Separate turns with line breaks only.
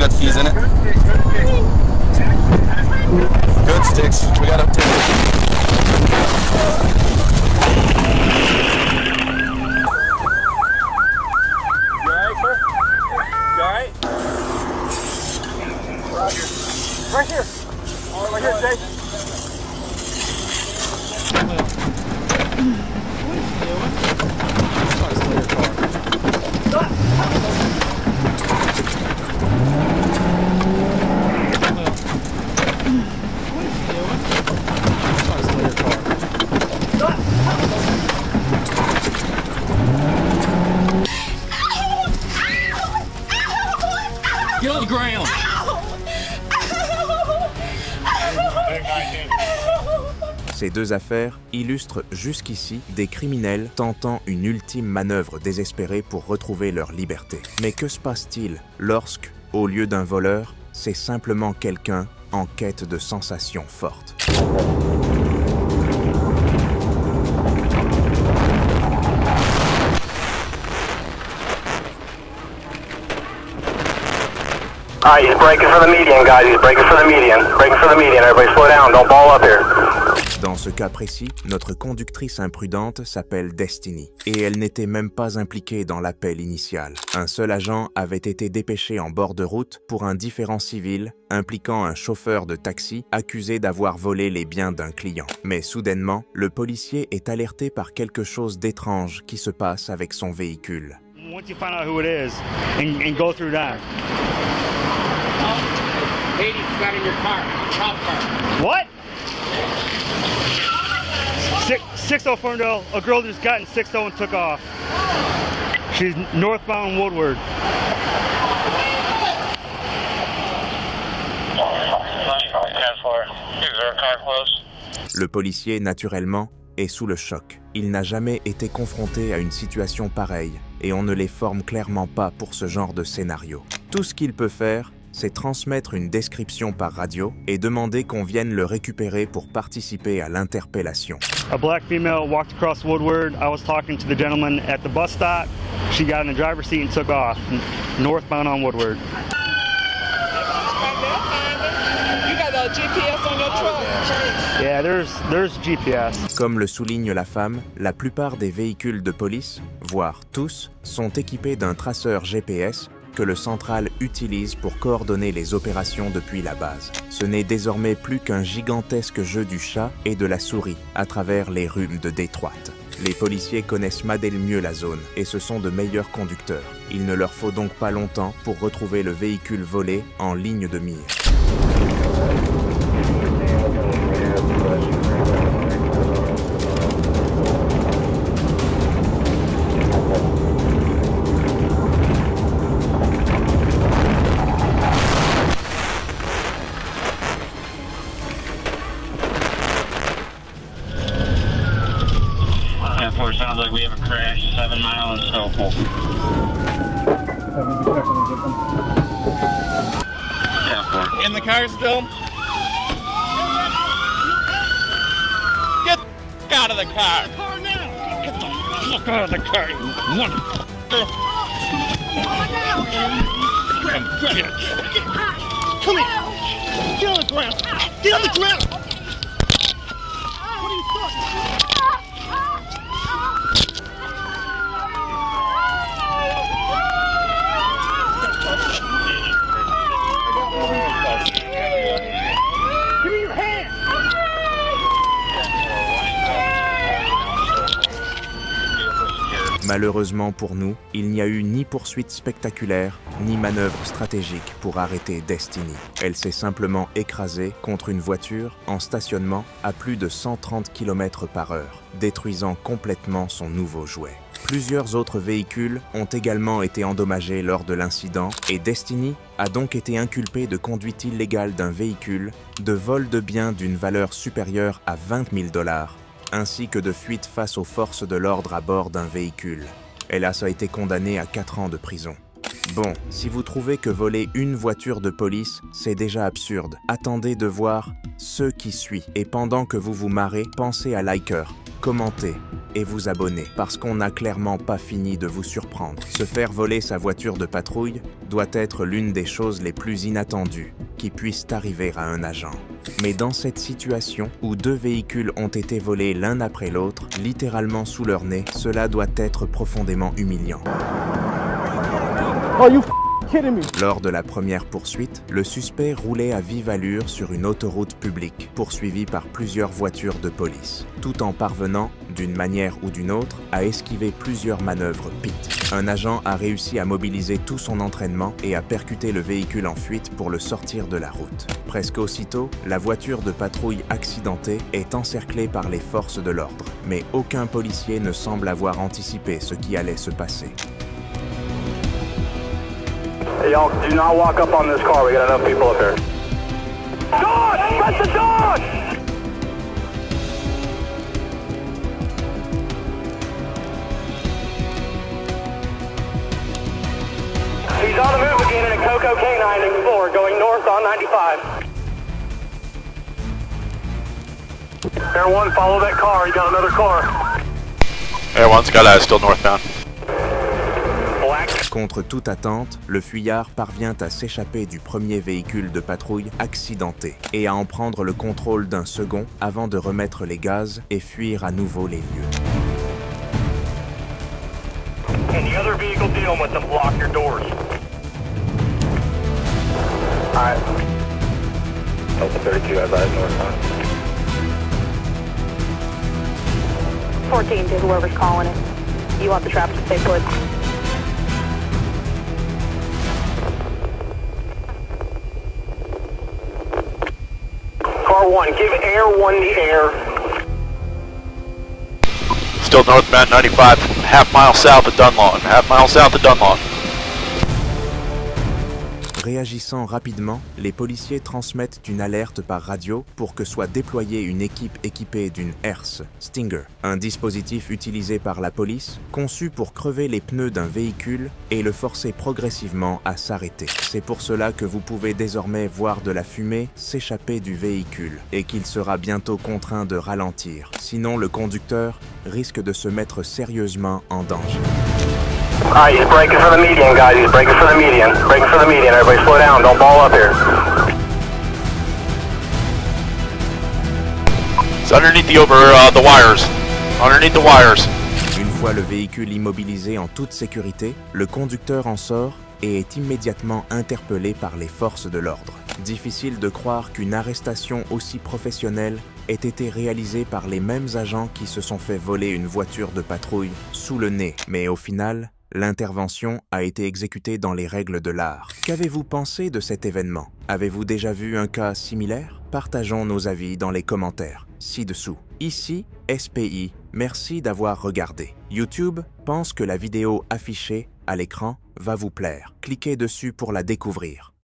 got the keys in it? Good sticks. We got up 10. You alright, sir? You alright? Right here. Right here, Jay.
Get on the ground!
Ces deux affaires illustrent jusqu'ici des criminels tentant une ultime manœuvre désespérée pour retrouver leur liberté. Mais que se passe-t-il lorsque, au lieu d'un voleur, c'est simplement quelqu'un en quête de sensations fortes?
Alright, he's breaking for the median, guys. He's breaking for the median. Breaking for the median. Everybody slow down. Don't ball up here.
Dans ce cas précis, notre conductrice imprudente s'appelle Destiny, et elle n'était même pas impliquée dans l'appel initial. Un seul agent avait été dépêché en bord de route pour un différend civil impliquant un chauffeur de taxi accusé d'avoir volé les biens d'un client. Mais soudainement, le policier est alerté par quelque chose d'étrange qui se passe avec son véhicule.
Once you find out who it is, and go through that.
Lady got in your car, cop car.
What? 60 Ferndale, a girl just got in 60 and took off. She's northbound Woodward.
Le policier, naturellement, est sous le choc. Il n'a jamais été confronté à une situation pareille et on ne les forme clairement pas pour ce genre de scénario. Tout ce qu'il peut faire, c'est transmettre une description par radio et demander qu'on vienne le récupérer pour participer à l'interpellation.
A black female walked across Woodward. I was talking to the gentleman at the bus stop. She got in the driver's seat and took off, northbound on Woodward.
You got a GPS on your truck?
Yeah, there's GPS.
Comme le souligne la femme, la plupart des véhicules de police, voire tous, sont équipés d'un traceur GPS que le central utilise pour coordonner les opérations depuis la base. Ce n'est désormais plus qu'un gigantesque jeu du chat et de la souris à travers les rues de Détroit. Les policiers connaissent madel mieux la zone et ce sont de meilleurs conducteurs. Il ne leur faut donc pas longtemps pour retrouver le véhicule volé en ligne de mire.
Sounds like we have a crash, 7 Mile and Snowpool.
In the car still? Get out of the car! Get the fuck out of the car, you motherfucker! Come here! Get on the ground! Get on the ground! What are you doing? Give me your hand!
Malheureusement pour nous, il n'y a eu ni poursuite spectaculaire, ni manœuvre stratégique pour arrêter Destiny. Elle s'est simplement écrasée contre une voiture en stationnement à plus de 130 km/h, détruisant complètement son nouveau jouet. Plusieurs autres véhicules ont également été endommagés lors de l'incident et Destiny a donc été inculpée de conduite illégale d'un véhicule, de vol de biens d'une valeur supérieure à 20 000 $, ainsi que de fuite face aux forces de l'ordre à bord d'un véhicule. Elle a été condamnée à 4 ans de prison. Bon, si vous trouvez que voler une voiture de police, c'est déjà absurde, attendez de voir ce qui suit. Et pendant que vous vous marrez, pensez à liker, commentez et vous abonnez, parce qu'on n'a clairement pas fini de vous surprendre. Se faire voler sa voiture de patrouille doit être l'une des choses les plus inattendues qui puissent arriver à un agent. Mais dans cette situation où 2 véhicules ont été volés l'un après l'autre, littéralement sous leur nez, cela doit être profondément humiliant. Lors de la première poursuite, le suspect roulait à vive allure sur une autoroute publique, poursuivi par plusieurs voitures de police, tout en parvenant, d'une manière ou d'une autre, à esquiver plusieurs manœuvres PIT. Un agent a réussi à mobiliser tout son entraînement et à percuter le véhicule en fuite pour le sortir de la route. Presque aussitôt, la voiture de patrouille accidentée est encerclée par les forces de l'ordre, mais aucun policier ne semble avoir anticipé ce qui allait se passer.
Hey, y'all, do not walk up on this car. We got enough people up here. Dodge! Press the dodge! He's on the move again in a Coco K9 Explorer going north on 95. Air 1, follow that car. You got another car.
Air 1, Skyline, still northbound.
Contre toute attente, le fuyard parvient à s'échapper du premier véhicule de patrouille accidenté et à en prendre le contrôle d'un second avant de remettre les gaz et fuir à nouveau les lieux.
And the other vehicle dealing with them, block your doors. Alright. Delta 32 has eyes northbound.
14 to whoever's calling it. You want the traffic to stay put.
Car 1, give Air 1 the air.
Still northbound 95, half mile south of Dunlawton,
Réagissant rapidement, les policiers transmettent une alerte par radio pour que soit déployée une équipe équipée d'une HERS, Stinger, un dispositif utilisé par la police, conçu pour crever les pneus d'un véhicule et le forcer progressivement à s'arrêter. C'est pour cela que vous pouvez désormais voir de la fumée s'échapper du véhicule et qu'il sera bientôt contraint de ralentir. Sinon, le conducteur risque de se mettre sérieusement en danger.
Alright, he's braking for the median, guys. He's braking for the median. Braking for the median. Everybody slow down. Don't ball up here.
It's underneath the wires. Underneath the wires.
Une fois le véhicule immobilisé en toute sécurité, le conducteur en sort et est immédiatement interpellé par les forces de l'ordre. Difficile de croire qu'une arrestation aussi professionnelle ait été réalisée par les mêmes agents qui se sont fait voler une voiture de patrouille sous le nez, mais au final, l'intervention a été exécutée dans les règles de l'art. Qu'avez-vous pensé de cet événement? Avez-vous déjà vu un cas similaire? Partageons nos avis dans les commentaires, ci-dessous. Ici, SPI, merci d'avoir regardé. YouTube pense que la vidéo affichée à l'écran va vous plaire. Cliquez dessus pour la découvrir.